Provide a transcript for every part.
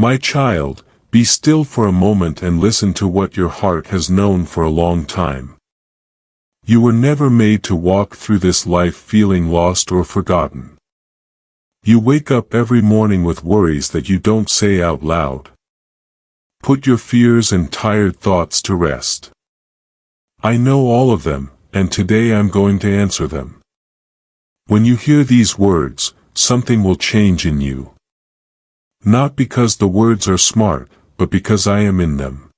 My child, be still for a moment and listen to what your heart has known for a long time. You were never made to walk through this life feeling lost or forgotten. You wake up every morning with worries that you don't say out loud. Put your fears and tired thoughts to rest. I know all of them, and today I'm going to answer them. When you hear these words, something will change in you. Not because the words are smart, but because I am in them.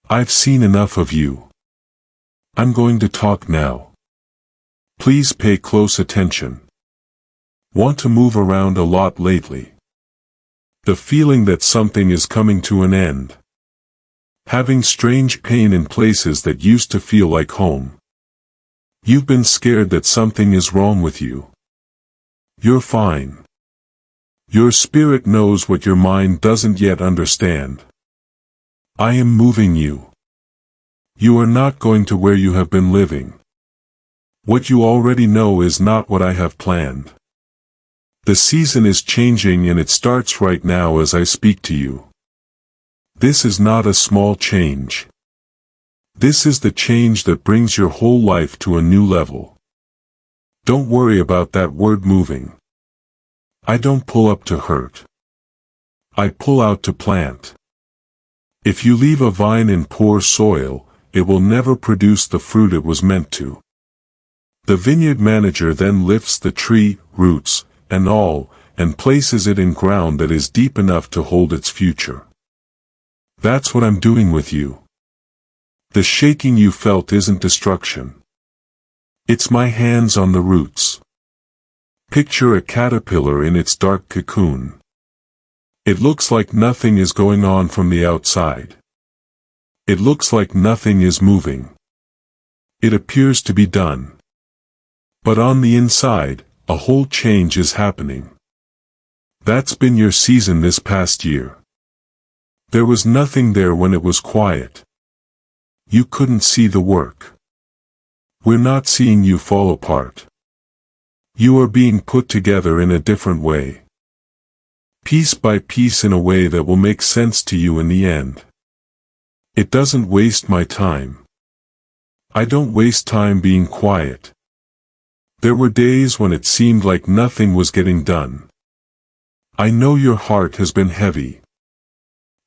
I've seen enough of you. I'm going to talk now. Please pay close attention. Want to move around a lot lately? The feeling that something is coming to an end. Having strange pain in places that used to feel like home. You've been scared that something is wrong with you. You're fine. Your spirit knows what your mind doesn't yet understand. I am moving you. You are not going to where you have been living. What you already know is not what I have planned. The season is changing and it starts right now as I speak to you. This is not a small change. This is the change that brings your whole life to a new level. Don't worry about that word moving. I don't pull up to hurt. I pull out to plant. If you leave a vine in poor soil, it will never produce the fruit it was meant to. The vineyard manager then lifts the tree, roots, and all, and places it in ground that is deep enough to hold its future. That's what I'm doing with you. The shaking you felt isn't destruction. It's my hands on the roots. Picture a caterpillar in its dark cocoon. It looks like nothing is going on from the outside. It looks like nothing is moving. It appears to be done. But on the inside, a whole change is happening. That's been your season this past year. There was nothing there when it was quiet. You couldn't see the work. We're not seeing you fall apart. You are being put together in a different way. Piece by piece in a way that will make sense to you in the end. It doesn't waste my time. I don't waste time being quiet. There were days when it seemed like nothing was getting done. I know your heart has been heavy.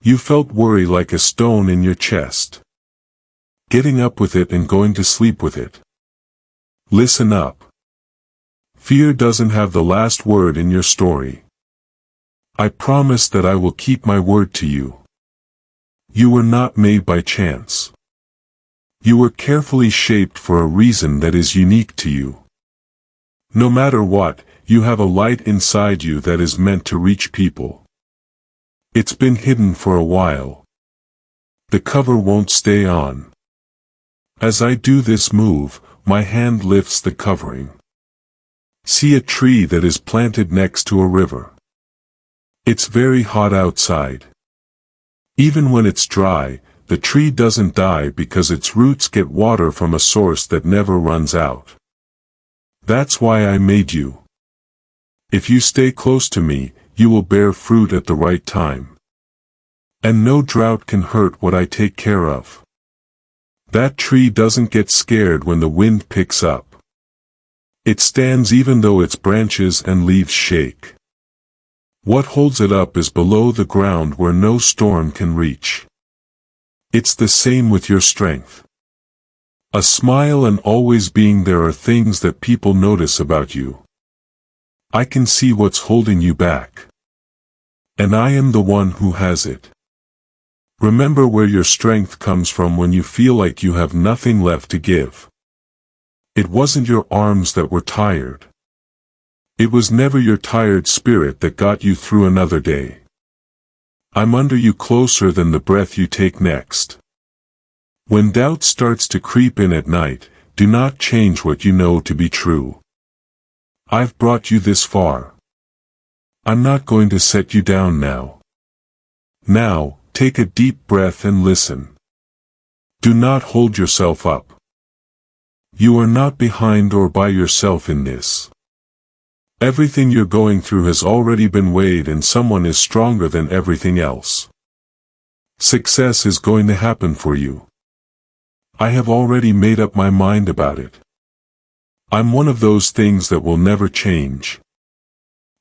You felt worry like a stone in your chest. Getting up with it and going to sleep with it. Listen up. Fear doesn't have the last word in your story. I promise that I will keep my word to you. You were not made by chance. You were carefully shaped for a reason that is unique to you. No matter what, you have a light inside you that is meant to reach people. It's been hidden for a while. The cover won't stay on. As I do this move, my hand lifts the covering. See a tree that is planted next to a river. It's very hot outside. Even when it's dry, the tree doesn't die because its roots get water from a source that never runs out. That's why I made you. If you stay close to me, you will bear fruit at the right time. And no drought can hurt what I take care of. That tree doesn't get scared when the wind picks up. It stands even though its branches and leaves shake. What holds it up is below the ground where no storm can reach. It's the same with your strength. A smile and always being there are things that people notice about you. I can see what's holding you back. And I am the one who has it. Remember where your strength comes from when you feel like you have nothing left to give. It wasn't your arms that were tired. It was never your tired spirit that got you through another day. I'm under you closer than the breath you take next. When doubt starts to creep in at night, do not change what you know to be true. I've brought you this far. I'm not going to set you down now. Now, take a deep breath and listen. Do not hold yourself up. You are not behind or by yourself in this. Everything you're going through has already been weighed, and someone is stronger than everything else. Success is going to happen for you. I have already made up my mind about it. I'm one of those things that will never change.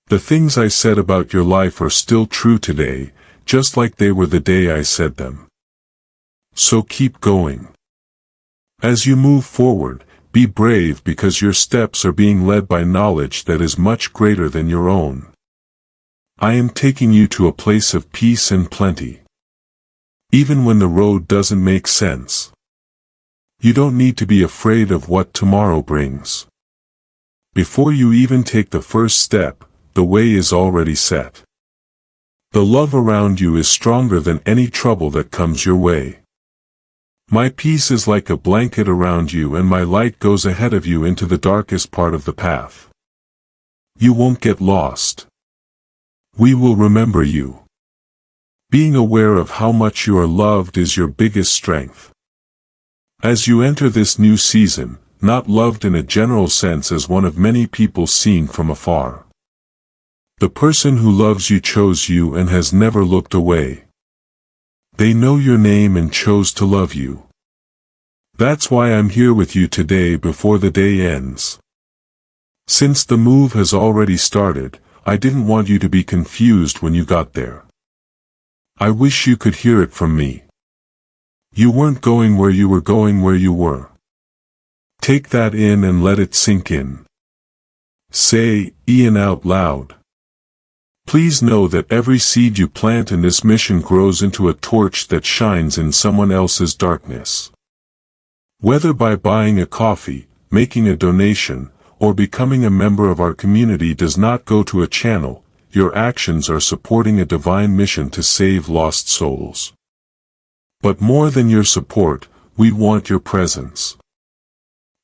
The things I said about your life are still true today, just like they were the day I said them. So keep going. As you move forward, be brave, because your steps are being led by knowledge that is much greater than your own. I am taking you to a place of peace and plenty. Even when the road doesn't make sense. You don't need to be afraid of what tomorrow brings. Before you even take the first step, the way is already set. The love around you is stronger than any trouble that comes your way. My peace is like a blanket around you, and my light goes ahead of you into the darkest part of the path. You won't get lost. We will remember you. Being aware of how much you are loved is your biggest strength. As you enter this new season, not loved in a general sense as one of many people seen from afar. The person who loves you chose you and has never looked away. They know your name and chose to love you. That's why I'm here with you today before the day ends. Since the move has already started, I didn't want you to be confused when you got there. I wish you could hear it from me. You weren't going where you were going where you were. Take that in and let it sink in. Say, Ian, out loud. Please know that every seed you plant in this mission grows into a torch that shines in someone else's darkness. Whether by buying a coffee, making a donation, or becoming a member of our community does not go to a channel, your actions are supporting a divine mission to save lost souls. But more than your support, we want your presence.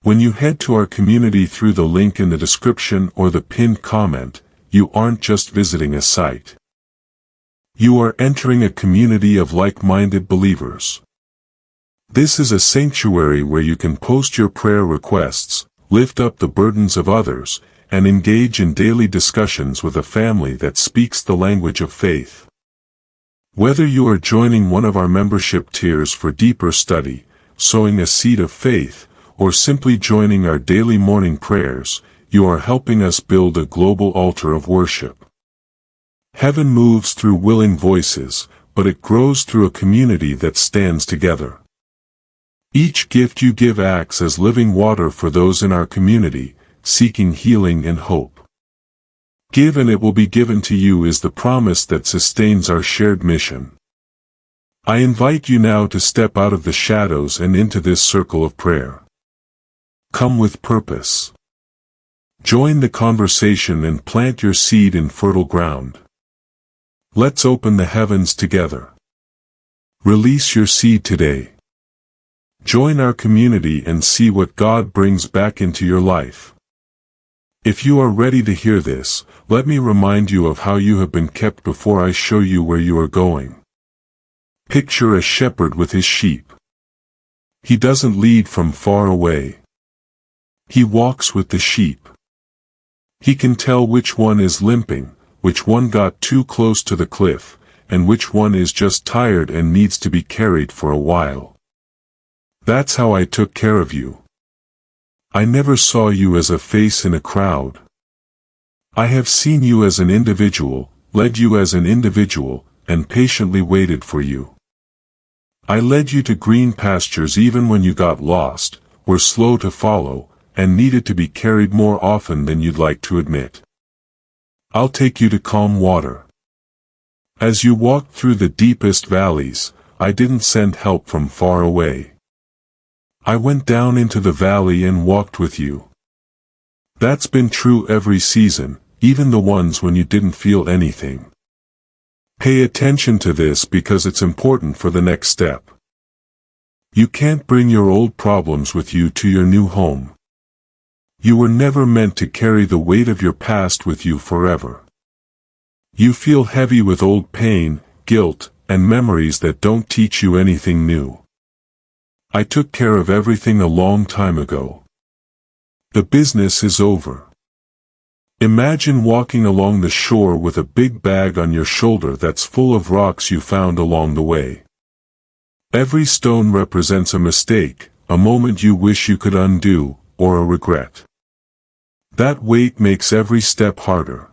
When you head to our community through the link in the description or the pinned comment, you aren't just visiting a site. You are entering a community of like-minded believers. This is a sanctuary where you can post your prayer requests, lift up the burdens of others, and engage in daily discussions with a family that speaks the language of faith. Whether you are joining one of our membership tiers for deeper study, sowing a seed of faith, or simply joining our daily morning prayers, you are helping us build a global altar of worship. Heaven moves through willing voices, but it grows through a community that stands together. Each gift you give acts as living water for those in our community, seeking healing and hope. Give and it will be given to you is the promise that sustains our shared mission. I invite you now to step out of the shadows and into this circle of prayer. Come with purpose. Join the conversation and plant your seed in fertile ground. Let's open the heavens together. Release your seed today. Join our community and see what God brings back into your life. If you are ready to hear this, let me remind you of how you have been kept before I show you where you are going. Picture a shepherd with his sheep. He doesn't lead from far away. He walks with the sheep. He can tell which one is limping, which one got too close to the cliff, and which one is just tired and needs to be carried for a while. That's how I took care of you. I never saw you as a face in a crowd. I have seen you as an individual, led you as an individual, and patiently waited for you. I led you to green pastures even when you got lost, were slow to follow, and needed to be carried more often than you'd like to admit. I'll take you to calm water. As you walked through the deepest valleys, I didn't send help from far away. I went down into the valley and walked with you. That's been true every season, even the ones when you didn't feel anything. Pay attention to this because it's important for the next step. You can't bring your old problems with you to your new home. You were never meant to carry the weight of your past with you forever. You feel heavy with old pain, guilt, and memories that don't teach you anything new. I took care of everything a long time ago. The business is over. Imagine walking along the shore with a big bag on your shoulder that's full of rocks you found along the way. Every stone represents a mistake, a moment you wish you could undo, or a regret. That weight makes every step harder.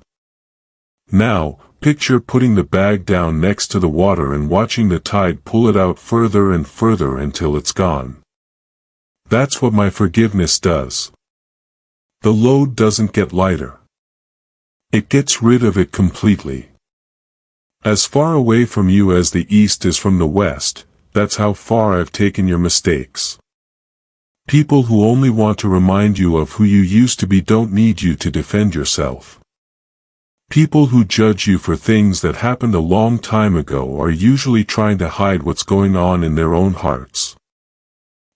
Now, picture putting the bag down next to the water and watching the tide pull it out further and further until it's gone. That's what my forgiveness does. The load doesn't get lighter. It gets rid of it completely. As far away from you as the east is from the west, that's how far I've taken your mistakes. People who only want to remind you of who you used to be don't need you to defend yourself. People who judge you for things that happened a long time ago are usually trying to hide what's going on in their own hearts.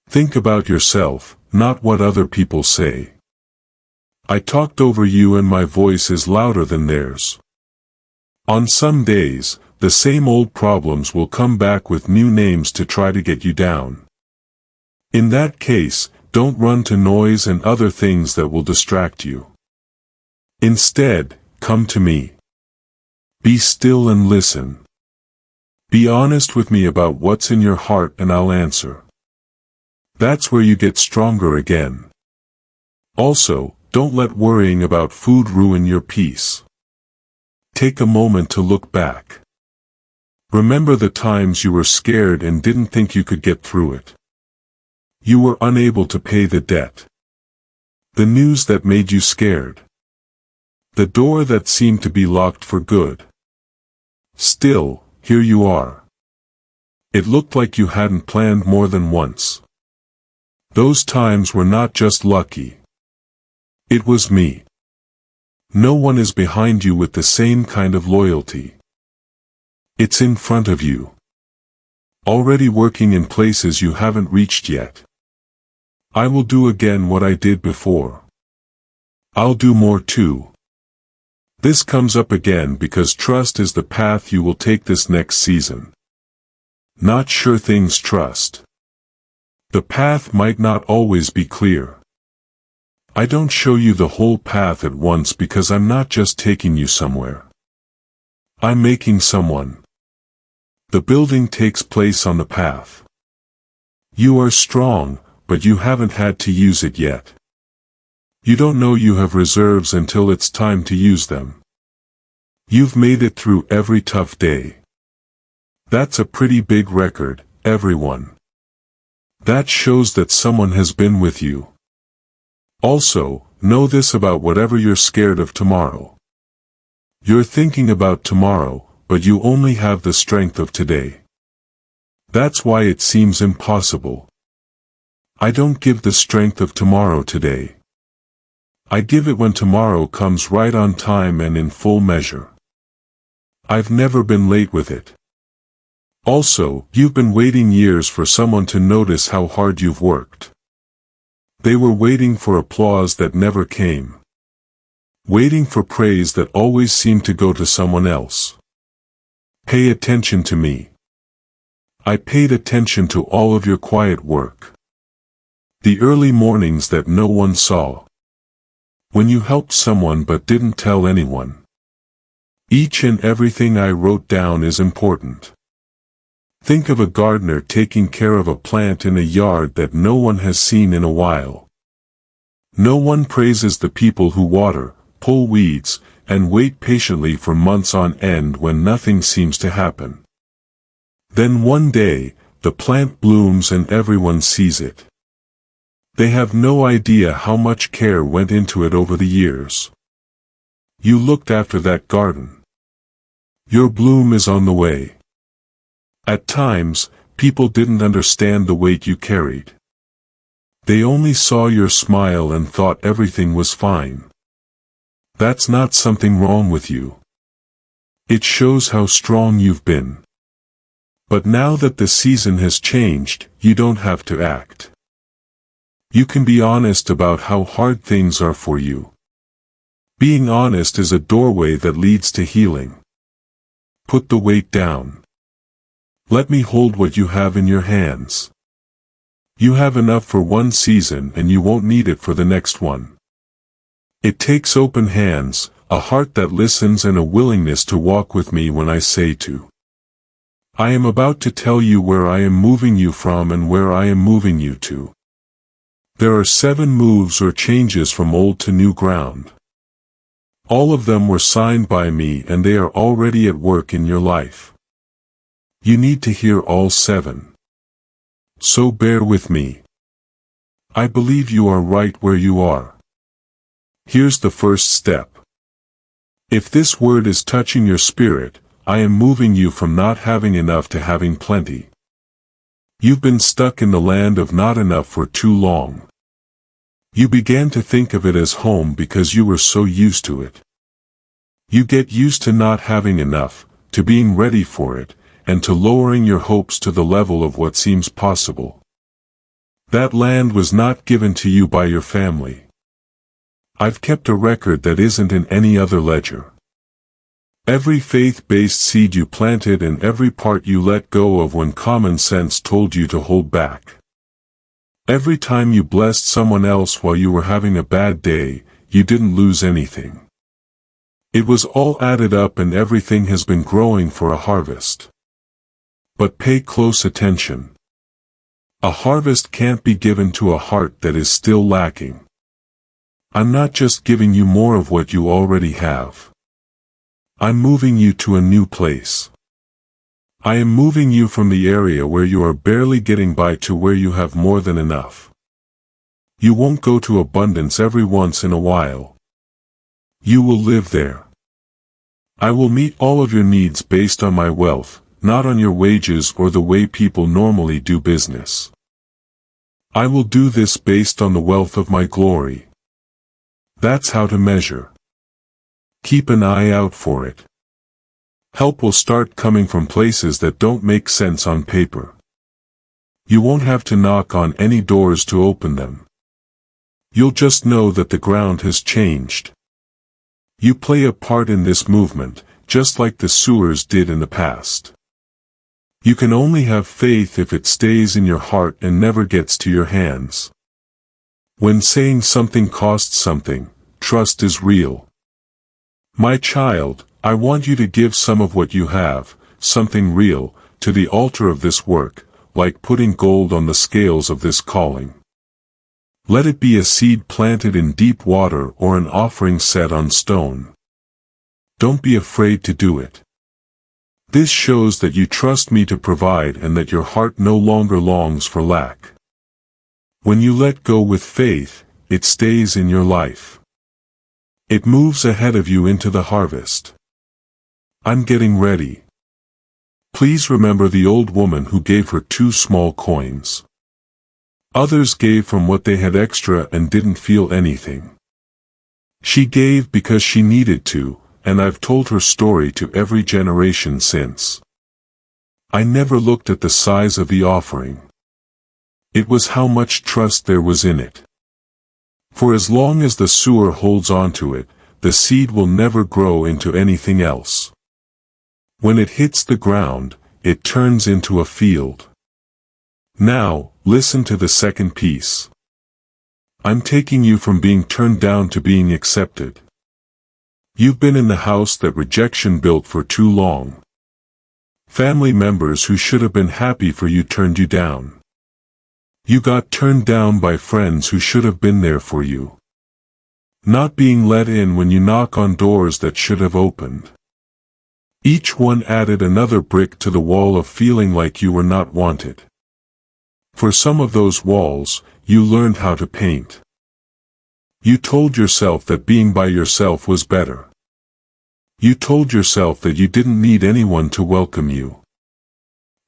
Think about yourself, not what other people say. I talked over you and my voice is louder than theirs. On some days, the same old problems will come back with new names to try to get you down. In that case, don't run to noise and other things that will distract you. Instead, come to me. Be still and listen. Be honest with me about what's in your heart and I'll answer. That's where you get stronger again. Also, don't let worrying about food ruin your peace. Take a moment to look back. Remember the times you were scared and didn't think you could get through it. You were unable to pay the debt. The news that made you scared. The door that seemed to be locked for good. Still, here you are. It looked like you hadn't planned more than once. Those times were not just lucky. It was me. No one is behind you with the same kind of loyalty. It's in front of you. Already working in places you haven't reached yet. I will do again what I did before. I'll do more too. This comes up again because trust is the path you will take this next season. Not sure things trust. The path might not always be clear. I don't show you the whole path at once because I'm not just taking you somewhere. I'm making someone. The building takes place on the path. You are strong, but you haven't had to use it yet. You don't know you have reserves until it's time to use them. You've made it through every tough day. That's a pretty big record, everyone. That shows that someone has been with you. Also, know this about whatever you're scared of tomorrow. You're thinking about tomorrow, but you only have the strength of today. That's why it seems impossible. I don't give the strength of tomorrow today. I give it when tomorrow comes right on time and in full measure. I've never been late with it. Also, you've been waiting years for someone to notice how hard you've worked. They were waiting for applause that never came. Waiting for praise that always seemed to go to someone else. Pay attention to me. I paid attention to all of your quiet work. The early mornings that no one saw. When you helped someone but didn't tell anyone. Each and everything I wrote down is important. Think of a gardener taking care of a plant in a yard that no one has seen in a while. No one praises the people who water, pull weeds, and wait patiently for months on end when nothing seems to happen. Then one day, the plant blooms and everyone sees it. They have no idea how much care went into it over the years. You looked after that garden. Your bloom is on the way. At times, people didn't understand the weight you carried. They only saw your smile and thought everything was fine. That's not something wrong with you. It shows how strong you've been. But now that the season has changed, you don't have to act. You can be honest about how hard things are for you. Being honest is a doorway that leads to healing. Put the weight down. Let me hold what you have in your hands. You have enough for one season and you won't need it for the next one. It takes open hands, a heart that listens and a willingness to walk with me when I say to. I am about to tell you where I am moving you from and where I am moving you to. There are 7 moves or changes from old to new ground. All of them were signed by me and they are already at work in your life. You need to hear all 7. So bear with me. I believe you are right where you are. Here's the first step. If this word is touching your spirit, I am moving you from not having enough to having plenty. You've been stuck in the land of not enough for too long. You began to think of it as home because you were so used to it. You get used to not having enough, to being ready for it, and to lowering your hopes to the level of what seems possible. That land was not given to you by your family. I've kept a record that isn't in any other ledger. Every faith-based seed you planted and every part you let go of when common sense told you to hold back. Every time you blessed someone else while you were having a bad day, you didn't lose anything. It was all added up and everything has been growing for a harvest. But pay close attention. A harvest can't be given to a heart that is still lacking. I'm not just giving you more of what you already have. I'm moving you to a new place. I am moving you from the area where you are barely getting by to where you have more than enough. You won't go to abundance every once in a while. You will live there. I will meet all of your needs based on my wealth, not on your wages or the way people normally do business. I will do this based on the wealth of my glory. That's how to measure. Keep an eye out for it. Help will start coming from places that don't make sense on paper. You won't have to knock on any doors to open them. You'll just know that the ground has changed. You play a part in this movement, just like the sewers did in the past. You can only have faith if it stays in your heart and never gets to your hands. When saying something costs something, trust is real. My child, I want you to give some of what you have, something real, to the altar of this work, like putting gold on the scales of this calling. Let it be a seed planted in deep water or an offering set on stone. Don't be afraid to do it. This shows that you trust me to provide and that your heart no longer longs for lack. When you let go with faith, it stays in your life. It moves ahead of you into the harvest. I'm getting ready. Please remember the old woman who gave her 2 small coins. Others gave from what they had extra and didn't feel anything. She gave because she needed to, and I've told her story to every generation since. I never looked at the size of the offering. It was how much trust there was in it. For as long as the sewer holds onto it, the seed will never grow into anything else. When it hits the ground, it turns into a field. Now, listen to the second piece. I'm taking you from being turned down to being accepted. You've been in the house that rejection built for too long. Family members who should have been happy for you turned you down. You got turned down by friends who should have been there for you. Not being let in when you knock on doors that should have opened. Each one added another brick to the wall of feeling like you were not wanted. For some of those walls, you learned how to paint. You told yourself that being by yourself was better. You told yourself that you didn't need anyone to welcome you.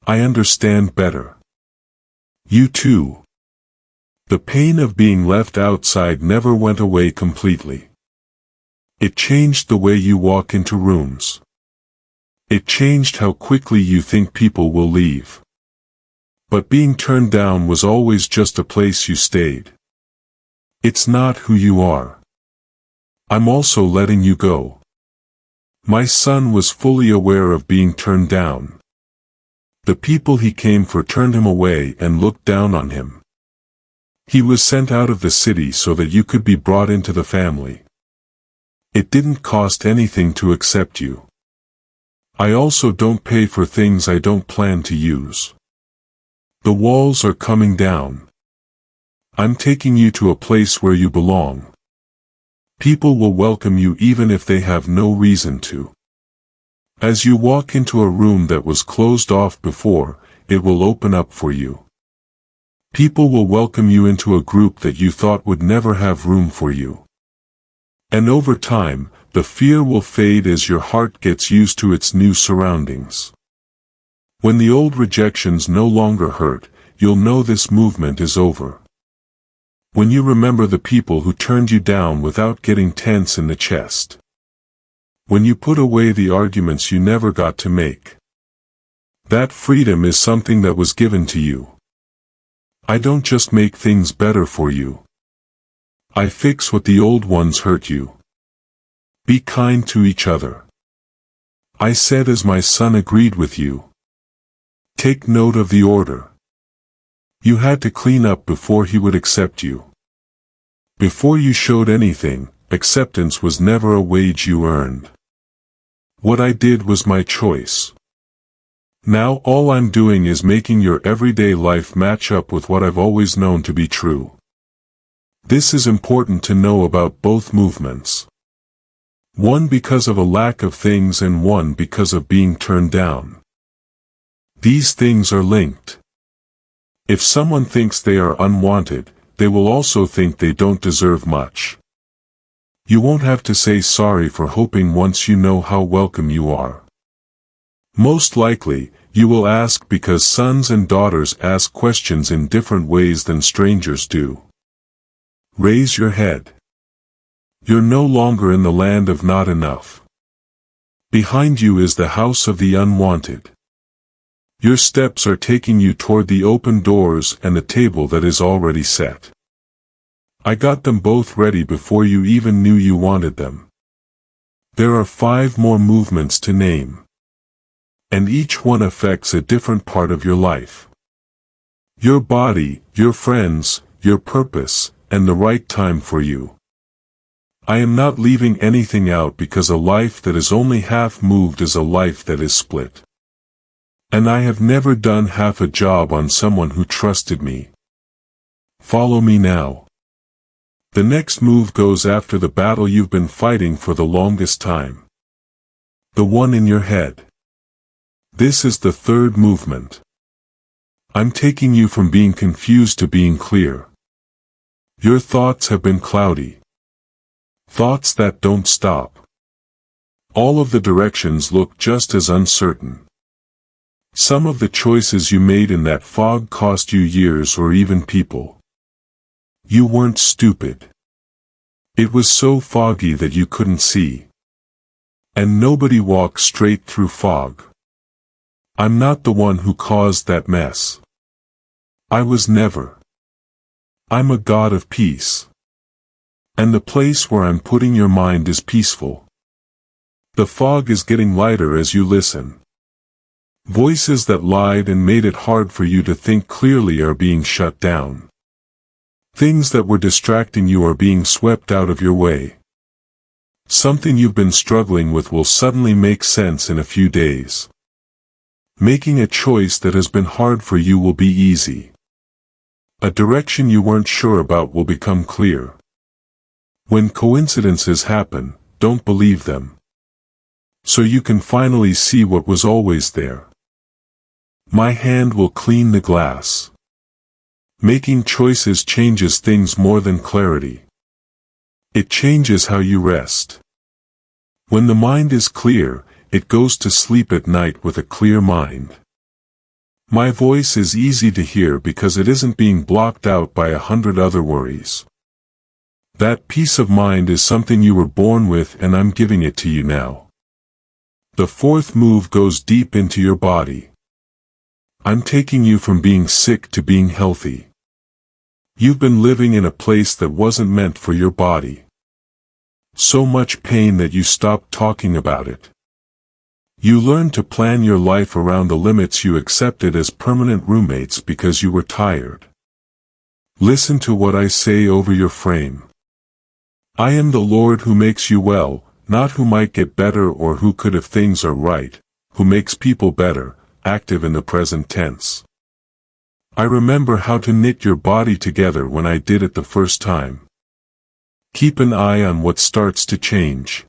I understand better. You too. The pain of being left outside never went away completely. It changed the way you walk into rooms. It changed how quickly you think people will leave. But being turned down was always just a place you stayed. It's not who you are. I'm also letting you go. My son was fully aware of being turned down. The people he came for turned him away and looked down on him. He was sent out of the city so that you could be brought into the family. It didn't cost anything to accept you. I also don't pay for things I don't plan to use. The walls are coming down. I'm taking you to a place where you belong. People will welcome you even if they have no reason to. As you walk into a room that was closed off before, it will open up for you. People will welcome you into a group that you thought would never have room for you. And over time, the fear will fade as your heart gets used to its new surroundings. When the old rejections no longer hurt, you'll know this movement is over. When you remember the people who turned you down without getting tense in the chest. When you put away the arguments you never got to make. That freedom is something that was given to you. I don't just make things better for you. I fix what the old ones hurt you. Be kind to each other. I said as my son agreed with you. Take note of the order. You had to clean up before he would accept you. Before you showed anything, acceptance was never a wage you earned. What I did was my choice. Now all I'm doing is making your everyday life match up with what I've always known to be true. This is important to know about both movements. One because of a lack of things and one because of being turned down. These things are linked. If someone thinks they are unwanted, they will also think they don't deserve much. You won't have to say sorry for hoping once you know how welcome you are. Most likely, you will ask because sons and daughters ask questions in different ways than strangers do. Raise your head. You're no longer in the land of not enough. Behind you is the house of the unwanted. Your steps are taking you toward the open doors and the table that is already set. I got them both ready before you even knew you wanted them. There are 5 more movements to name. And each one affects a different part of your life. Your body, your friends, your purpose, and the right time for you. I am not leaving anything out because a life that is only half moved is a life that is split. And I have never done half a job on someone who trusted me. Follow me now. The next move goes after the battle you've been fighting for the longest time. The one in your head. This is the 3rd movement. I'm taking you from being confused to being clear. Your thoughts have been cloudy. Thoughts that don't stop. All of the directions look just as uncertain. Some of the choices you made in that fog cost you years or even people. You weren't stupid. It was so foggy that you couldn't see. And nobody walks straight through fog. I'm not the one who caused that mess. I was never. I'm a God of peace. And the place where I'm putting your mind is peaceful. The fog is getting lighter as you listen. Voices that lied and made it hard for you to think clearly are being shut down. Things that were distracting you are being swept out of your way. Something you've been struggling with will suddenly make sense in a few days. Making a choice that has been hard for you will be easy. A direction you weren't sure about will become clear. When coincidences happen, don't believe them. So you can finally see what was always there. My hand will clean the glass. Making choices changes things more than clarity. It changes how you rest. When the mind is clear, it goes to sleep at night with a clear mind. My voice is easy to hear because it isn't being blocked out by 100 other worries. That peace of mind is something you were born with and I'm giving it to you now. The 4th move goes deep into your body. I'm taking you from being sick to being healthy. You've been living in a place that wasn't meant for your body. So much pain that you stopped talking about it. You learned to plan your life around the limits you accepted as permanent roommates because you were tired. Listen to what I say over your frame. I am the Lord who makes you well, not who might get better or who could if things are right, who makes people better, active in the present tense. I remember how to knit your body together when I did it the first time. Keep an eye on what starts to change.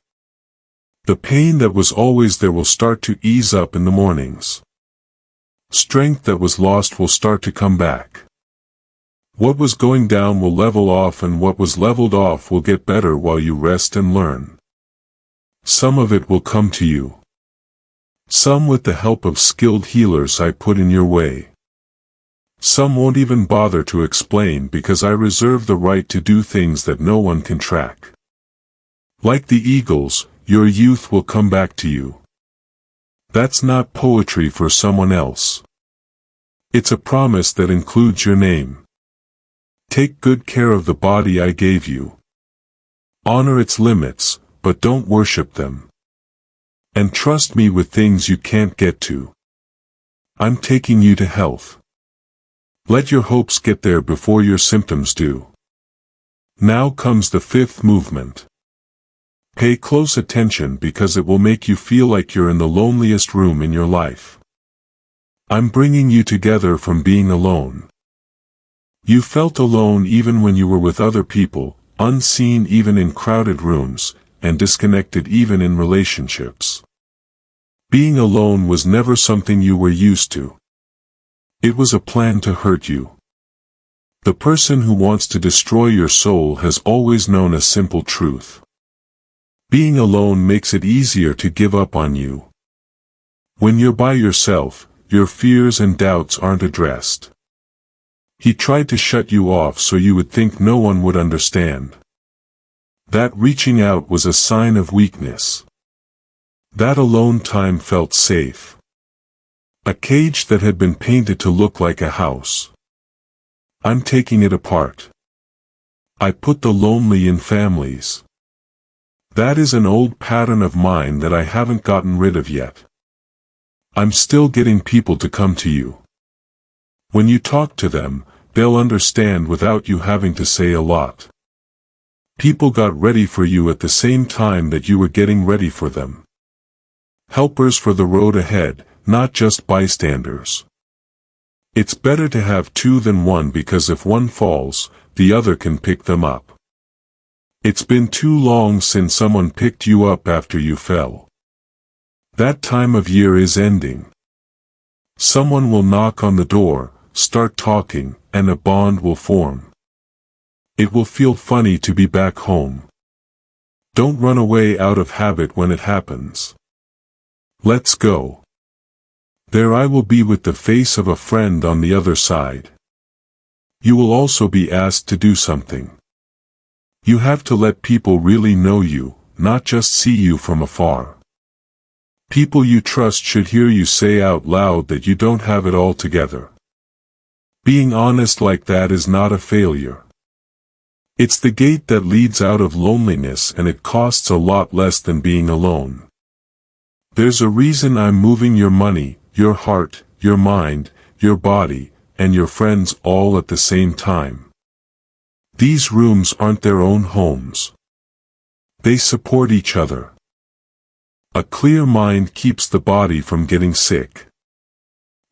The pain that was always there will start to ease up in the mornings. Strength that was lost will start to come back. What was going down will level off, and what was leveled off will get better while you rest and learn. Some of it will come to you. Some with the help of skilled healers I put in your way. Some won't even bother to explain because I reserve the right to do things that no one can track. Like the eagles, your youth will come back to you. That's not poetry for someone else. It's a promise that includes your name. Take good care of the body I gave you. Honor its limits, but don't worship them. And trust me with things you can't get to. I'm taking you to health. Let your hopes get there before your symptoms do. Now comes the fifth movement. Pay close attention because it will make you feel like you're in the loneliest room in your life. I'm bringing you together from being alone. You felt alone even when you were with other people, unseen even in crowded rooms, and disconnected even in relationships. Being alone was never something you were used to. It was a plan to hurt you. The person who wants to destroy your soul has always known a simple truth. Being alone makes it easier to give up on you. When you're by yourself, your fears and doubts aren't addressed. He tried to shut you off so you would think no one would understand. That reaching out was a sign of weakness. That alone time felt safe. A cage that had been painted to look like a house. I'm taking it apart. I put the lonely in families. That is an old pattern of mine that I haven't gotten rid of yet. I'm still getting people to come to you. When you talk to them, they'll understand without you having to say a lot. People got ready for you at the same time that you were getting ready for them. Helpers for the road ahead, not just bystanders. It's better to have two than one because if one falls, the other can pick them up. It's been too long since someone picked you up after you fell. That time of year is ending. Someone will knock on the door, start talking, and a bond will form. It will feel funny to be back home. Don't run away out of habit when it happens. Let's go. There I will be with the face of a friend on the other side. You will also be asked to do something. You have to let people really know you, not just see you from afar. People you trust should hear you say out loud that you don't have it all together. Being honest like that is not a failure. It's the gate that leads out of loneliness, and it costs a lot less than being alone. There's a reason I'm moving your money, your heart, your mind, your body, and your friends all at the same time. These rooms aren't their own homes. They support each other. A clear mind keeps the body from getting sick.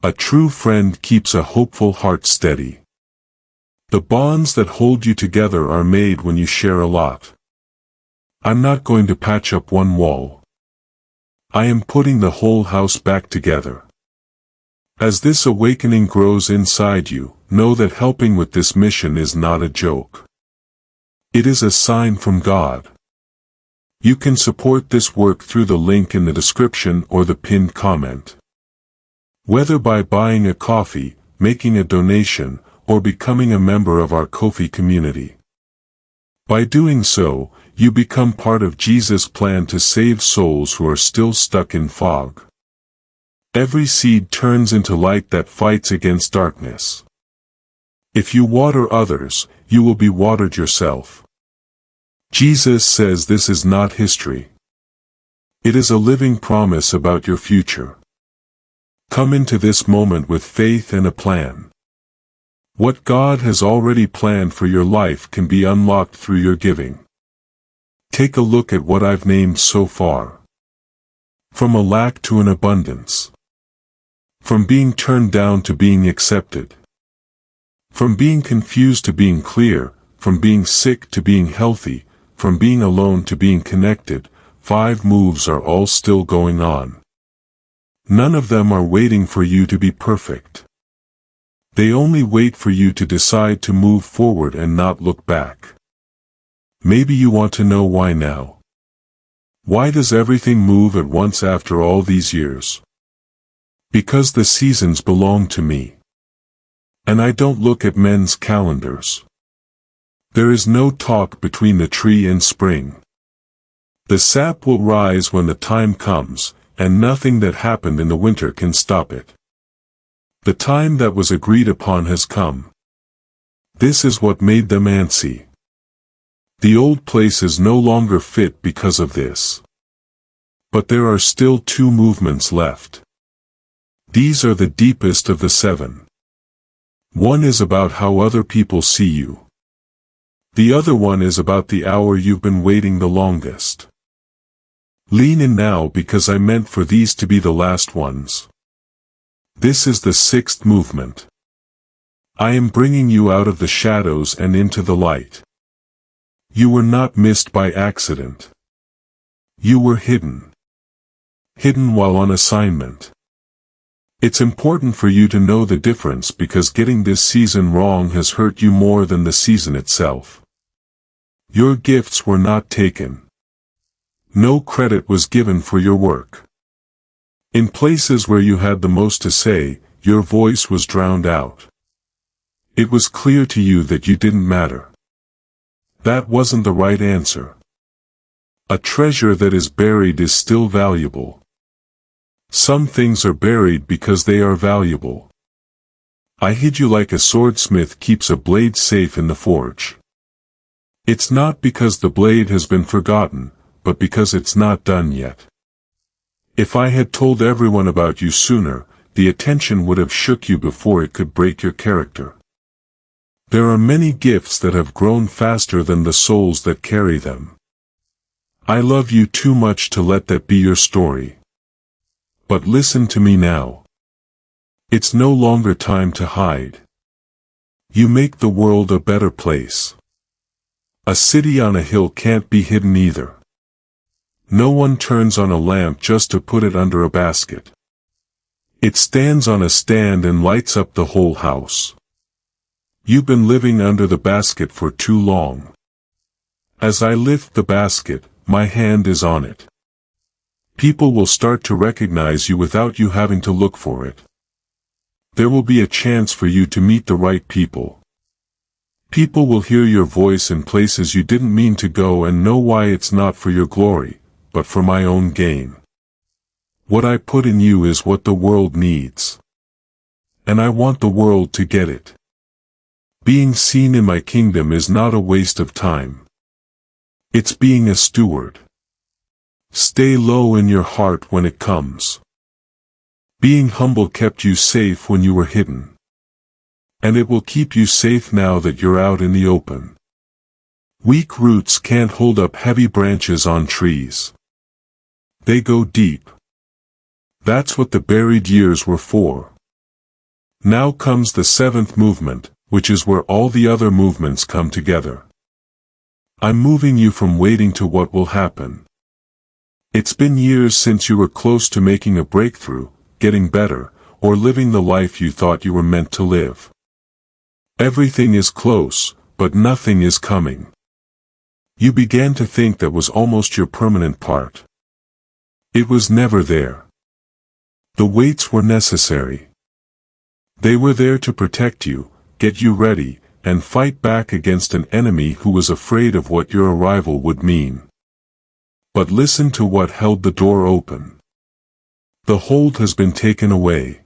A true friend keeps a hopeful heart steady. The bonds that hold you together are made when you share a lot. I'm not going to patch up one wall. I am putting the whole house back together. As this awakening grows inside you, know that helping with this mission is not a joke. It is a sign from God. You can support this work through the link in the description or the pinned comment. Whether by buying a coffee, making a donation, or becoming a member of our Ko-fi community. By doing so, you become part of Jesus' plan to save souls who are still stuck in fog. Every seed turns into light that fights against darkness. If you water others, you will be watered yourself. Jesus says this is not history. It is a living promise about your future. Come into this moment with faith and a plan. What God has already planned for your life can be unlocked through your giving. Take a look at what I've named so far. From a lack to an abundance. From being turned down to being accepted. From being confused to being clear, from being sick to being healthy, from being alone to being connected. 5 moves are all still going on. None of them are waiting for you to be perfect. They only wait for you to decide to move forward and not look back. Maybe you want to know why now. Why does everything move at once after all these years? Because the seasons belong to me. And I don't look at men's calendars. There is no talk between the tree and spring. The sap will rise when the time comes, and nothing that happened in the winter can stop it. The time that was agreed upon has come. This is what made them antsy. The old place is no longer fit because of this. But there are still 2 movements left. These are the deepest of the 7. One is about how other people see you. The other one is about the hour you've been waiting the longest. Lean in now because I meant for these to be the last ones. This is the 6th movement. I am bringing you out of the shadows and into the light. You were not missed by accident. You were hidden. Hidden while on assignment. It's important for you to know the difference because getting this season wrong has hurt you more than the season itself. Your gifts were not taken. No credit was given for your work. In places where you had the most to say, your voice was drowned out. It was clear to you that you didn't matter. That wasn't the right answer. A treasure that is buried is still valuable. Some things are buried because they are valuable. I hid you like a swordsmith keeps a blade safe in the forge. It's not because the blade has been forgotten, but because it's not done yet. If I had told everyone about you sooner, the attention would have shook you before it could break your character. There are many gifts that have grown faster than the souls that carry them. I love you too much to let that be your story. But listen to me now. It's no longer time to hide. You make the world a better place. A city on a hill can't be hidden either. No one turns on a lamp just to put it under a basket. It stands on a stand and lights up the whole house. You've been living under the basket for too long. As I lift the basket, my hand is on it. People will start to recognize you without you having to look for it. There will be a chance for you to meet the right people. People will hear your voice in places you didn't mean to go and know why it's not for your glory, but for my own gain. What I put in you is what the world needs. And I want the world to get it. Being seen in my kingdom is not a waste of time. It's being a steward. Stay low in your heart when it comes. Being humble kept you safe when you were hidden. And it will keep you safe now that you're out in the open. Weak roots can't hold up heavy branches on trees. They go deep. That's what the buried years were for. Now comes the 7th movement, which is where all the other movements come together. I'm moving you from waiting to what will happen. It's been years since you were close to making a breakthrough, getting better, or living the life you thought you were meant to live. Everything is close, but nothing is coming. You began to think that was almost your permanent part. It was never there. The weights were necessary. They were there to protect you, get you ready, and fight back against an enemy who was afraid of what your arrival would mean. But listen to what held the door open. The hold has been taken away.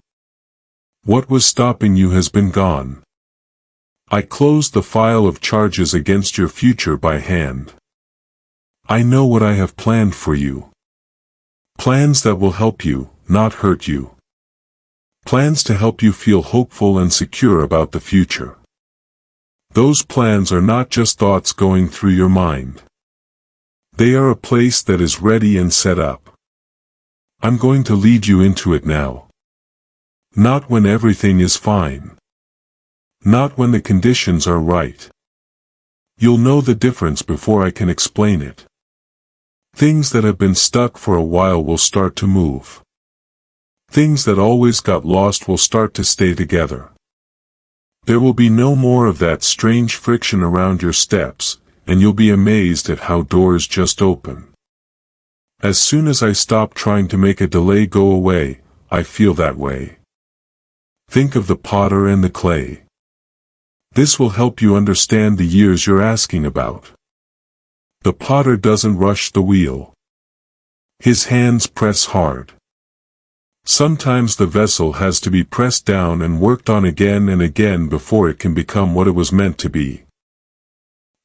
What was stopping you has been gone. I closed the file of charges against your future by hand. I know what I have planned for you. Plans that will help you, not hurt you. Plans to help you feel hopeful and secure about the future. Those plans are not just thoughts going through your mind. They are a place that is ready and set up. I'm going to lead you into it now. Not when everything is fine. Not when the conditions are right. You'll know the difference before I can explain it. Things that have been stuck for a while will start to move. Things that always got lost will start to stay together. There will be no more of that strange friction around your steps, and you'll be amazed at how doors just open. As soon as I stop trying to make a delay go away, I feel that way. Think of the potter and the clay. This will help you understand the years you're asking about. The potter doesn't rush the wheel. His hands press hard. Sometimes the vessel has to be pressed down and worked on again and again before it can become what it was meant to be.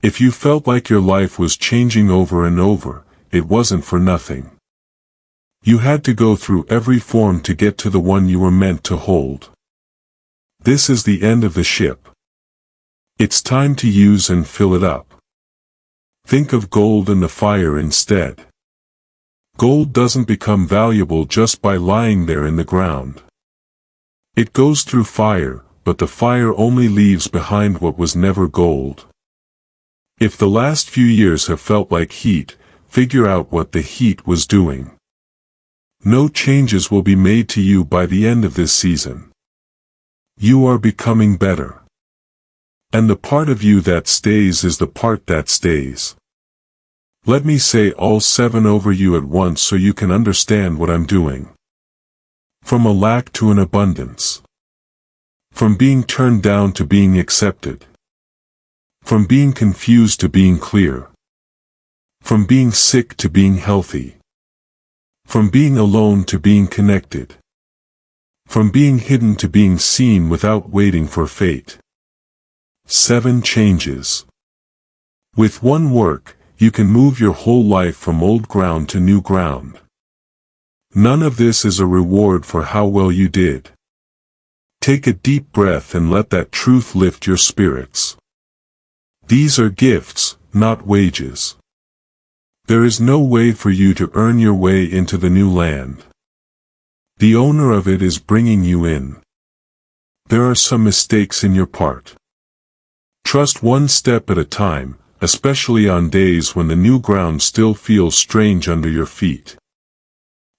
If you felt like your life was changing over and over, it wasn't for nothing. You had to go through every form to get to the one you were meant to hold. This is the end of the ship. It's time to use and fill it up. Think of gold in the fire instead. Gold doesn't become valuable just by lying there in the ground. It goes through fire, but the fire only leaves behind what was never gold. If the last few years have felt like heat, figure out what the heat was doing. No changes will be made to you by the end of this season. You are becoming better. And the part of you that stays is the part that stays. Let me say all 7 over you at once so you can understand what I'm doing. From a lack to an abundance. From being turned down to being accepted. From being confused to being clear. From being sick to being healthy. From being alone to being connected. From being hidden to being seen without waiting for fate. 7 changes. With one work, you can move your whole life from old ground to new ground. None of this is a reward for how well you did. Take a deep breath and let that truth lift your spirits. These are gifts, not wages. There is no way for you to earn your way into the new land. The owner of it is bringing you in. There are some mistakes in your part. Trust one step at a time, especially on days when the new ground still feels strange under your feet.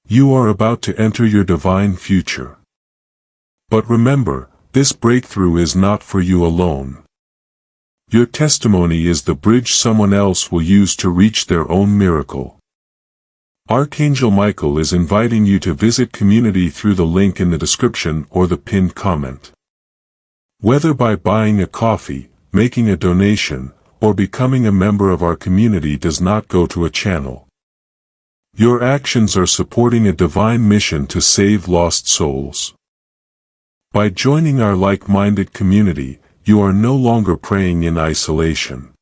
You are about to enter your divine future. But remember, this breakthrough is not for you alone. Your testimony is the bridge someone else will use to reach their own miracle. Archangel Michael is inviting you to visit community through the link in the description or the pinned comment. Whether by buying a coffee, making a donation, or becoming a member of our community does not go to a channel. Your actions are supporting a divine mission to save lost souls. By joining our like-minded community, you are no longer praying in isolation.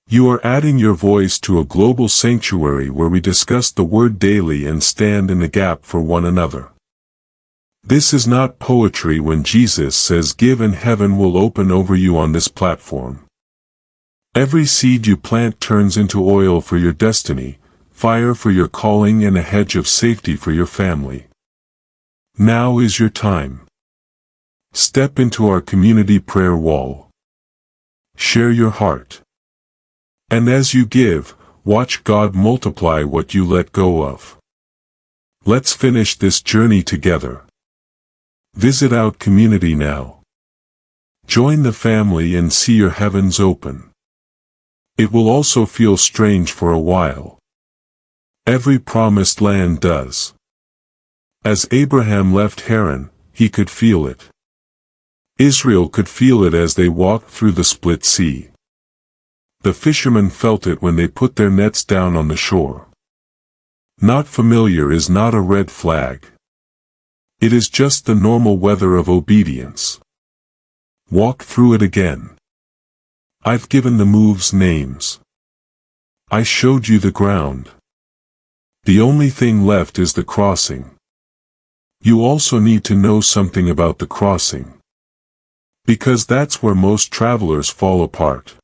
You are adding your voice to a global sanctuary where we discuss the Word daily and stand in the gap for one another. This is not poetry when Jesus says give and heaven will open over you on this platform. Every seed you plant turns into oil for your destiny, fire for your calling and a hedge of safety for your family. Now is your time. Step into our community prayer wall. Share your heart. And as you give, watch God multiply what you let go of. Let's finish this journey together. Visit our community now. Join the family and see your heavens open. It will also feel strange for a while. Every promised land does. As Abraham left Haran, he could feel it. Israel could feel it as they walked through the split sea. The fishermen felt it when they put their nets down on the shore. Not familiar is not a red flag. It is just the normal weather of obedience. Walk through it again. I've given the moves names. I showed you the ground. The only thing left is the crossing. You also need to know something about the crossing. Because that's where most travelers fall apart.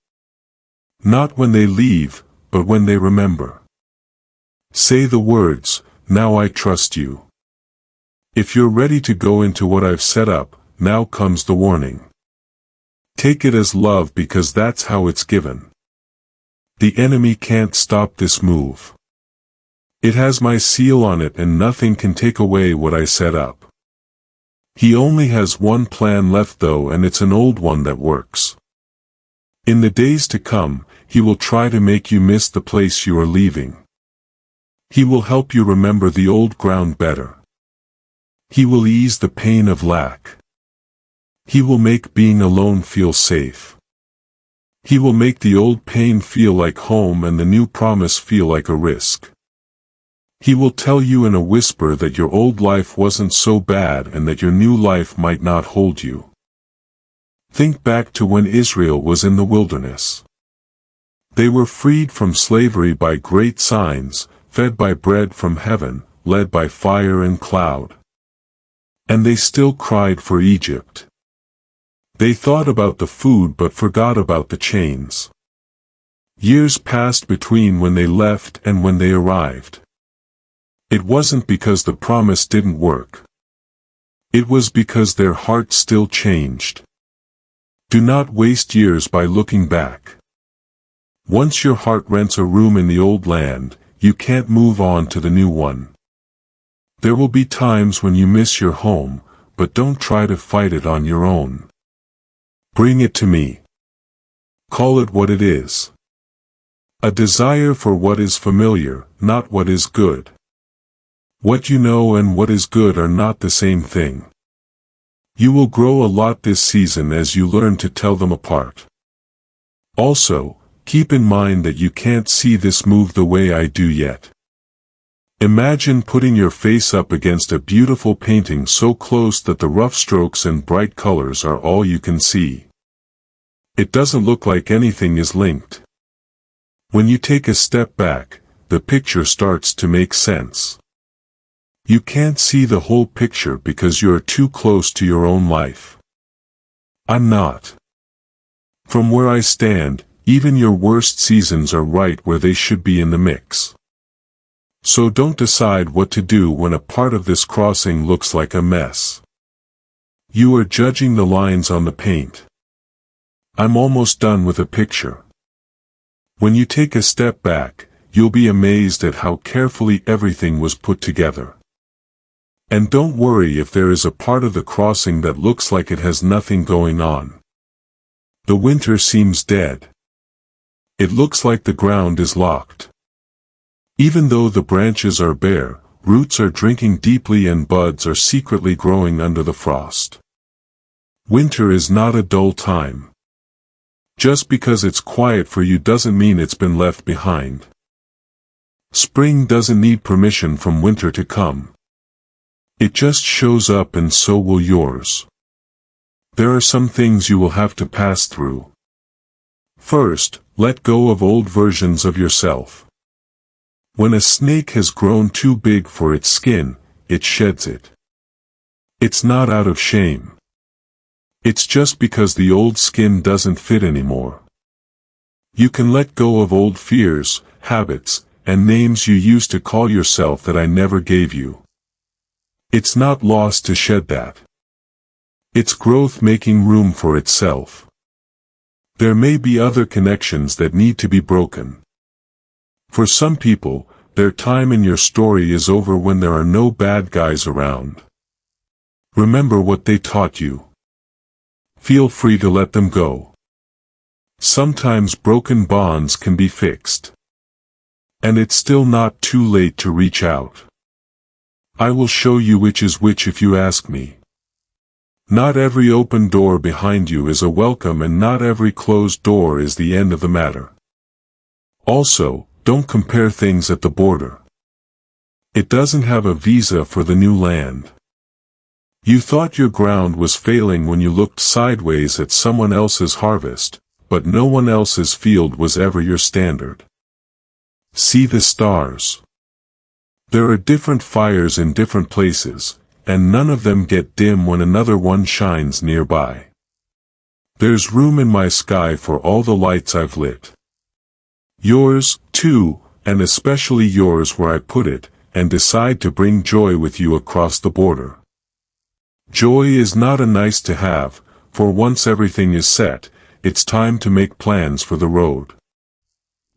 Not when they leave, but when they remember. Say the words, "Now I trust you." If you're ready to go into what I've set up, now comes the warning. Take it as love because that's how it's given. The enemy can't stop this move. It has my seal on it and nothing can take away what I set up. He only has one plan left though, and it's an old one that works. In the days to come, he will try to make you miss the place you are leaving. He will help you remember the old ground better. He will ease the pain of lack. He will make being alone feel safe. He will make the old pain feel like home and the new promise feel like a risk. He will tell you in a whisper that your old life wasn't so bad and that your new life might not hold you. Think back to when Israel was in the wilderness. They were freed from slavery by great signs, fed by bread from heaven, led by fire and cloud. And they still cried for Egypt. They thought about the food but forgot about the chains. Years passed between when they left and when they arrived. It wasn't because the promise didn't work. It was because their heart still changed. Do not waste years by looking back. Once your heart rents a room in the old land, you can't move on to the new one. There will be times when you miss your home, but don't try to fight it on your own. Bring it to me. Call it what it is. A desire for what is familiar, not what is good. What you know and what is good are not the same thing. You will grow a lot this season as you learn to tell them apart. Also, keep in mind that you can't see this move the way I do yet. Imagine putting your face up against a beautiful painting so close that the rough strokes and bright colors are all you can see. It doesn't look like anything is linked. When you take a step back, the picture starts to make sense. You can't see the whole picture because you're too close to your own life. I'm not. From where I stand, even your worst seasons are right where they should be in the mix. So don't decide what to do when a part of this crossing looks like a mess. You are judging the lines on the paint. I'm almost done with a picture. When you take a step back, you'll be amazed at how carefully everything was put together. And don't worry if there is a part of the crossing that looks like it has nothing going on. The winter seems dead. It looks like the ground is locked. Even though the branches are bare, roots are drinking deeply and buds are secretly growing under the frost. Winter is not a dull time. Just because it's quiet for you doesn't mean it's been left behind. Spring doesn't need permission from winter to come. It just shows up and so will yours. There are some things you will have to pass through. First, let go of old versions of yourself. When a snake has grown too big for its skin, it sheds it. It's not out of shame. It's just because the old skin doesn't fit anymore. You can let go of old fears, habits, and names you used to call yourself that I never gave you. It's not lost to shed that. It's growth making room for itself. There may be other connections that need to be broken. For some people, their time in your story is over when there are no bad guys around. Remember what they taught you. Feel free to let them go. Sometimes broken bonds can be fixed. And it's still not too late to reach out. I will show you which is which if you ask me. Not every open door behind you is a welcome and not every closed door is the end of the matter. Also, don't compare things at the border. It doesn't have a visa for the new land. You thought your ground was failing when you looked sideways at someone else's harvest, but no one else's field was ever your standard. See the stars. There are different fires in different places, and none of them get dim when another one shines nearby. There's room in my sky for all the lights I've lit. Yours, too. too, and especially yours where I put it, and decide to bring joy with you across the border. Joy is not a nice to have, for once everything is set, it's time to make plans for the road.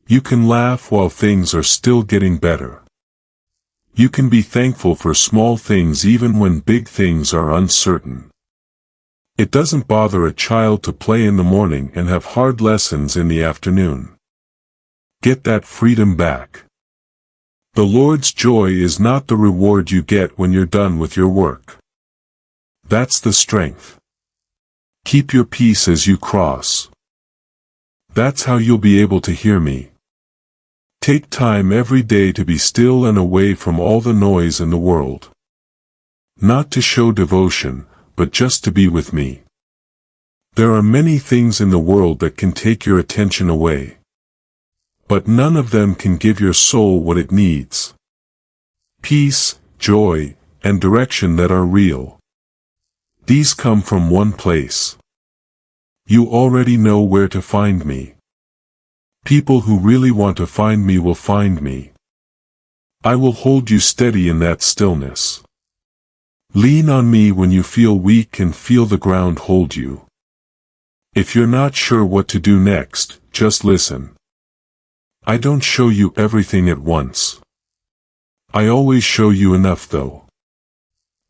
You can laugh while things are still getting better. You can be thankful for small things even when big things are uncertain. It doesn't bother a child to play in the morning and have hard lessons in the afternoon. Get that freedom back. The Lord's joy is not the reward you get when you're done with your work. That's the strength. Keep your peace as you cross. That's how you'll be able to hear me. Take time every day to be still and away from all the noise in the world. Not to show devotion, but just to be with me. There are many things in the world that can take your attention away. But none of them can give your soul what it needs. Peace, joy, and direction that are real. These come from one place. You already know where to find me. People who really want to find me will find me. I will hold you steady in that stillness. Lean on me when you feel weak and feel the ground hold you. If you're not sure what to do next, just listen. I don't show you everything at once. I always show you enough though.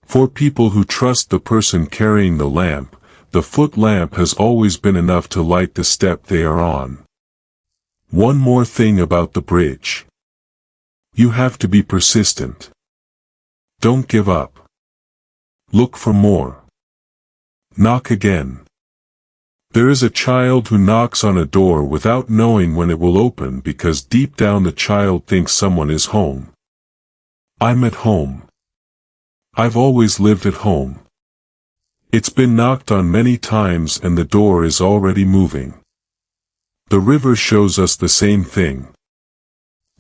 For people who trust the person carrying the lamp, the foot lamp has always been enough to light the step they are on. One more thing about the bridge. You have to be persistent. Don't give up. Look for more. Knock again. There is a child who knocks on a door without knowing when it will open because deep down the child thinks someone is home. I'm at home. I've always lived at home. It's been knocked on many times and the door is already moving. The river shows us the same thing.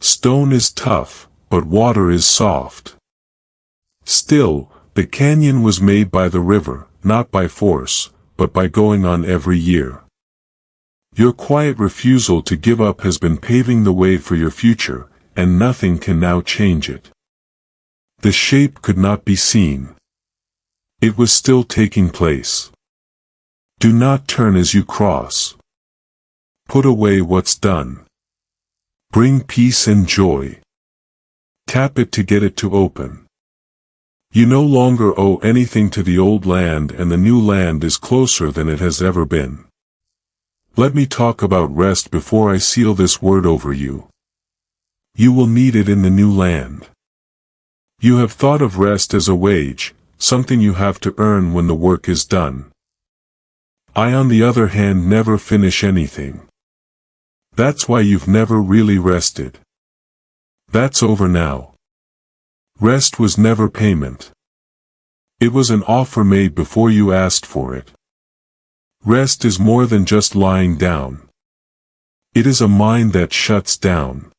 Stone is tough, but water is soft. Still, the canyon was made by the river, not by force, but by going on every year. Your quiet refusal to give up has been paving the way for your future, and nothing can now change it. The shape could not be seen. It was still taking place. Do not turn as you cross. Put away what's done. Bring peace and joy. Tap it to get it to open. You no longer owe anything to the old land and the new land is closer than it has ever been. Let me talk about rest before I seal this word over you. You will need it in the new land. You have thought of rest as a wage, something you have to earn when the work is done. I on the other hand never finish anything. That's why you've never really rested. That's over now. Rest was never payment. It was an offer made before you asked for it. Rest is more than just lying down. It is a mind that shuts down.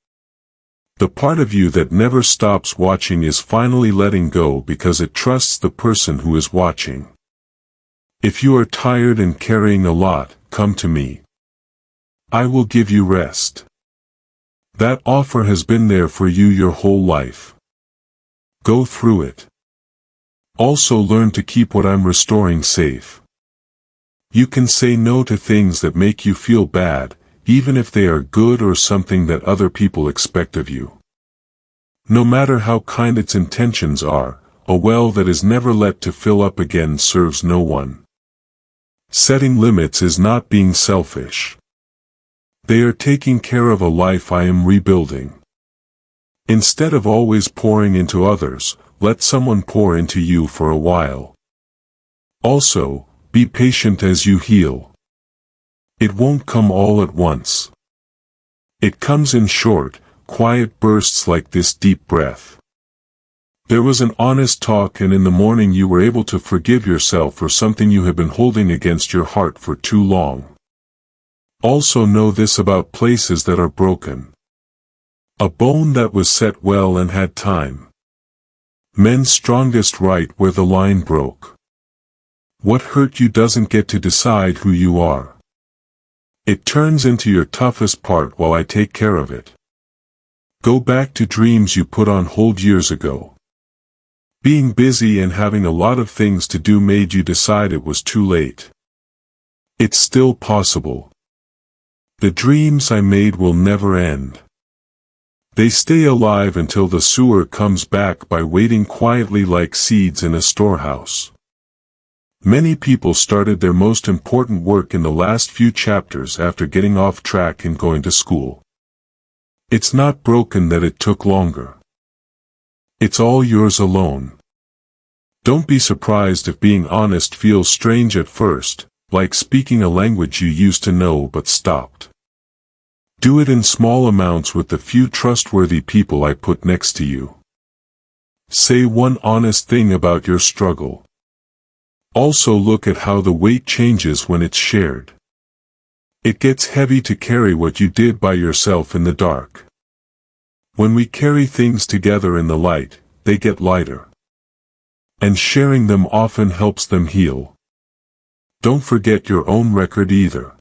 The part of you that never stops watching is finally letting go because it trusts the person who is watching. If you are tired and carrying a lot, come to me. I will give you rest. That offer has been there for you your whole life. Go through it. Also learn to keep what I'm restoring safe. You can say no to things that make you feel bad, even if they are good or something that other people expect of you. No matter how kind its intentions are, a well that is never let to fill up again serves no one. Setting limits is not being selfish. They are taking care of a life I am rebuilding. Instead of always pouring into others, let someone pour into you for a while. Also, be patient as you heal. It won't come all at once. It comes in short, quiet bursts like this deep breath. There was an honest talk and in the morning you were able to forgive yourself for something you had been holding against your heart for too long. Also know this about places that are broken. A bone that was set well and had time. Men's strongest right where the line broke. What hurt you doesn't get to decide who you are. It turns into your toughest part while I take care of it. Go back to dreams you put on hold years ago. Being busy and having a lot of things to do made you decide it was too late. It's still possible. The dreams I made will never end. They stay alive until the sewer comes back by waiting quietly like seeds in a storehouse. Many people started their most important work in the last few chapters after getting off track and going to school. It's not broken that it took longer. It's all yours alone. Don't be surprised if being honest feels strange at first, like speaking a language you used to know but stopped. Do it in small amounts with the few trustworthy people I put next to you. Say one honest thing about your struggle. Also look at how the weight changes when it's shared. It gets heavy to carry what you did by yourself in the dark. When we carry things together in the light, they get lighter. And sharing them often helps them heal. Don't forget your own record either.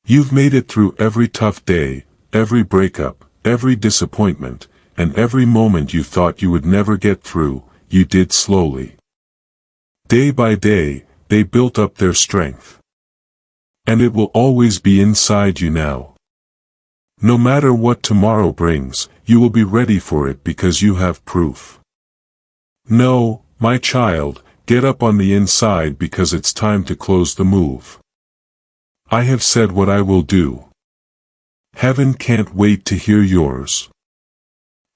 You've made it through every tough day, every breakup, every disappointment, and every moment you thought you would never get through, you did slowly. Day by day, they built up their strength. And it will always be inside you now. No matter what tomorrow brings, you will be ready for it because you have proof. No, my child, get up on the inside because it's time to close the move. I have said what I will do. Heaven can't wait to hear yours.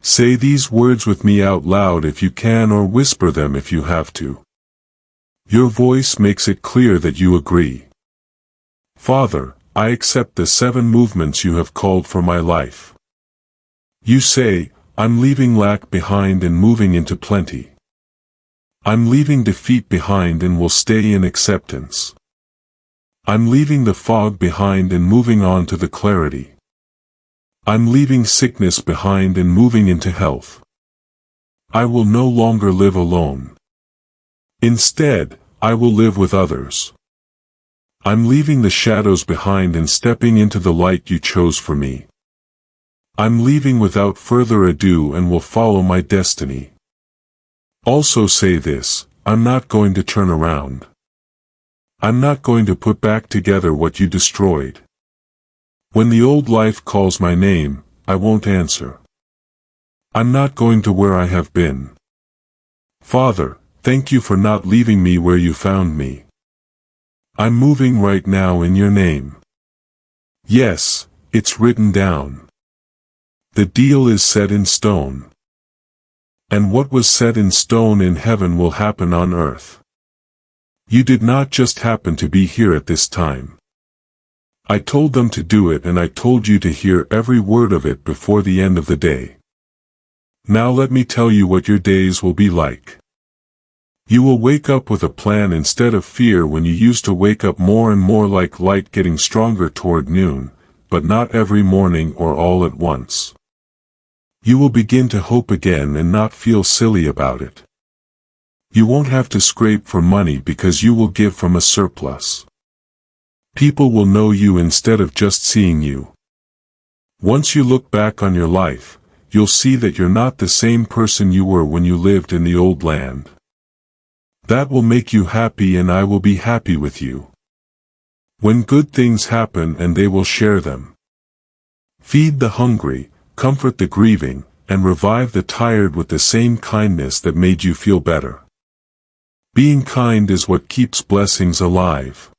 Say these words with me out loud if you can, or whisper them if you have to. Your voice makes it clear that you agree. Father, I accept the 7 movements you have called for my life. You say, I'm leaving lack behind and moving into plenty. I'm leaving defeat behind and will stay in acceptance. I'm leaving the fog behind and moving on to the clarity. I'm leaving sickness behind and moving into health. I will no longer live alone. Instead, I will live with others. I'm leaving the shadows behind and stepping into the light you chose for me. I'm leaving without further ado and will follow my destiny. Also say this, I'm not going to turn around. I'm not going to put back together what you destroyed. When the old life calls my name, I won't answer. I'm not going to where I have been. Father, thank you for not leaving me where you found me. I'm moving right now in your name. Yes, it's written down. The deal is set in stone. And what was set in stone in heaven will happen on earth. You did not just happen to be here at this time. I told them to do it, and I told you to hear every word of it before the end of the day. Now let me tell you what your days will be like. You will wake up with a plan instead of fear when you used to wake up more and more like light getting stronger toward noon, but not every morning or all at once. You will begin to hope again and not feel silly about it. You won't have to scrape for money because you will give from a surplus. People will know you instead of just seeing you. Once you look back on your life, you'll see that you're not the same person you were when you lived in the old land. That will make you happy, and I will be happy with you. When good things happen, and they will share them. Feed the hungry, comfort the grieving, and revive the tired with the same kindness that made you feel better. Being kind is what keeps blessings alive.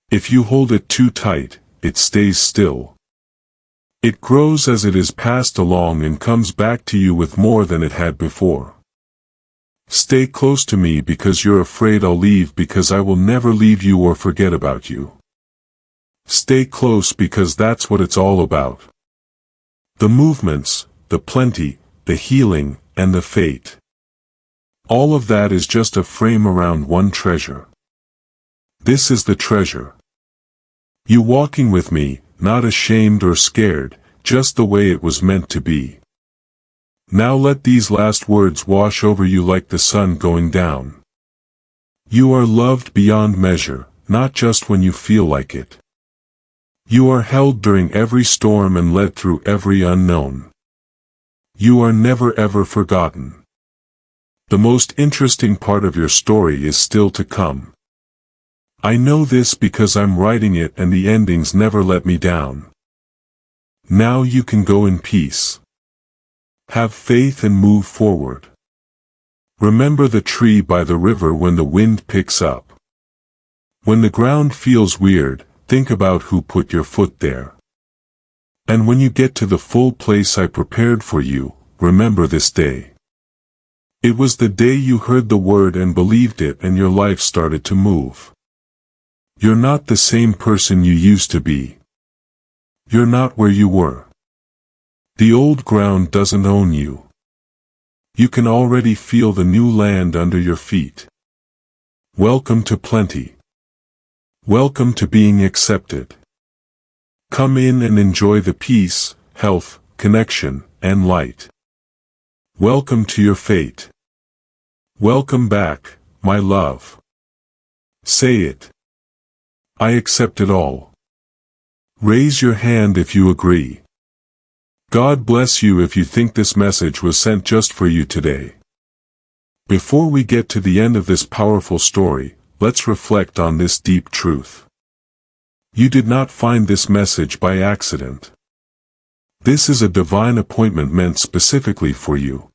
If you hold it too tight, it stays still. It grows as it is passed along and comes back to you with more than it had before. Stay close to me because you're afraid I'll leave, because I will never leave you or forget about you. Stay close because that's what it's all about. The movements, the plenty, the healing, and the fate. All of that is just a frame around one treasure. This is the treasure. You walking with me, not ashamed or scared, just the way it was meant to be. Now let these last words wash over you like the sun going down. You are loved beyond measure, not just when you feel like it. You are held during every storm and led through every unknown. You are never ever forgotten. The most interesting part of your story is still to come. I know this because I'm writing it and the endings never let me down. Now you can go in peace. Have faith and move forward. Remember the tree by the river when the wind picks up. When the ground feels weird, think about who put your foot there. And when you get to the full place I prepared for you, remember this day. It was the day you heard the word and believed it and your life started to move. You're not the same person you used to be. You're not where you were. The old ground doesn't own you. You can already feel the new land under your feet. Welcome to plenty. Welcome to being accepted. Come in and enjoy the peace, health, connection, and light. Welcome to your fate. Welcome back, my love. Say it. I accept it all. Raise your hand if you agree. God bless you if you think this message was sent just for you today. Before we get to the end of this powerful story, let's reflect on this deep truth. You did not find this message by accident. This is a divine appointment meant specifically for you.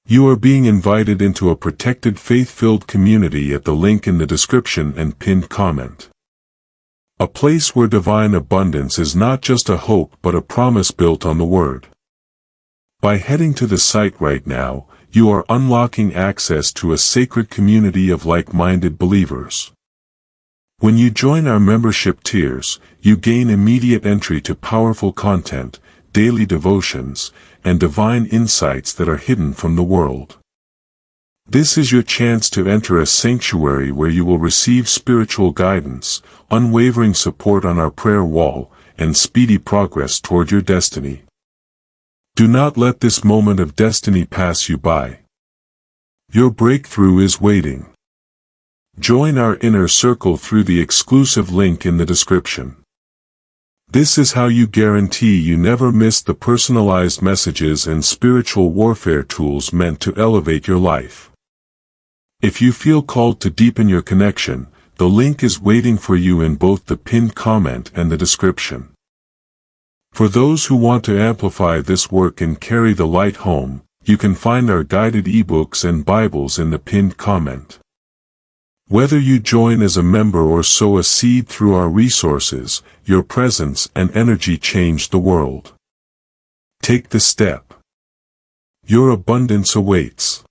You are being invited into a protected faith-filled community at the link in the description and pinned comment. A place where divine abundance is not just a hope but a promise built on the Word. By heading to the site right now, you are unlocking access to a sacred community of like-minded believers. When you join our membership tiers, you gain immediate entry to powerful content, daily devotions, and divine insights that are hidden from the world. This is your chance to enter a sanctuary where you will receive spiritual guidance, unwavering support on our prayer wall, and speedy progress toward your destiny. Do not let this moment of destiny pass you by. Your breakthrough is waiting. Join our inner circle through the exclusive link in the description. This is how you guarantee you never miss the personalized messages and spiritual warfare tools meant to elevate your life. If you feel called to deepen your connection, the link is waiting for you in both the pinned comment and the description. For those who want to amplify this work and carry the light home, you can find our guided ebooks and Bibles in the pinned comment. Whether you join as a member or sow a seed through our resources, your presence and energy change the world. Take the step. Your abundance awaits.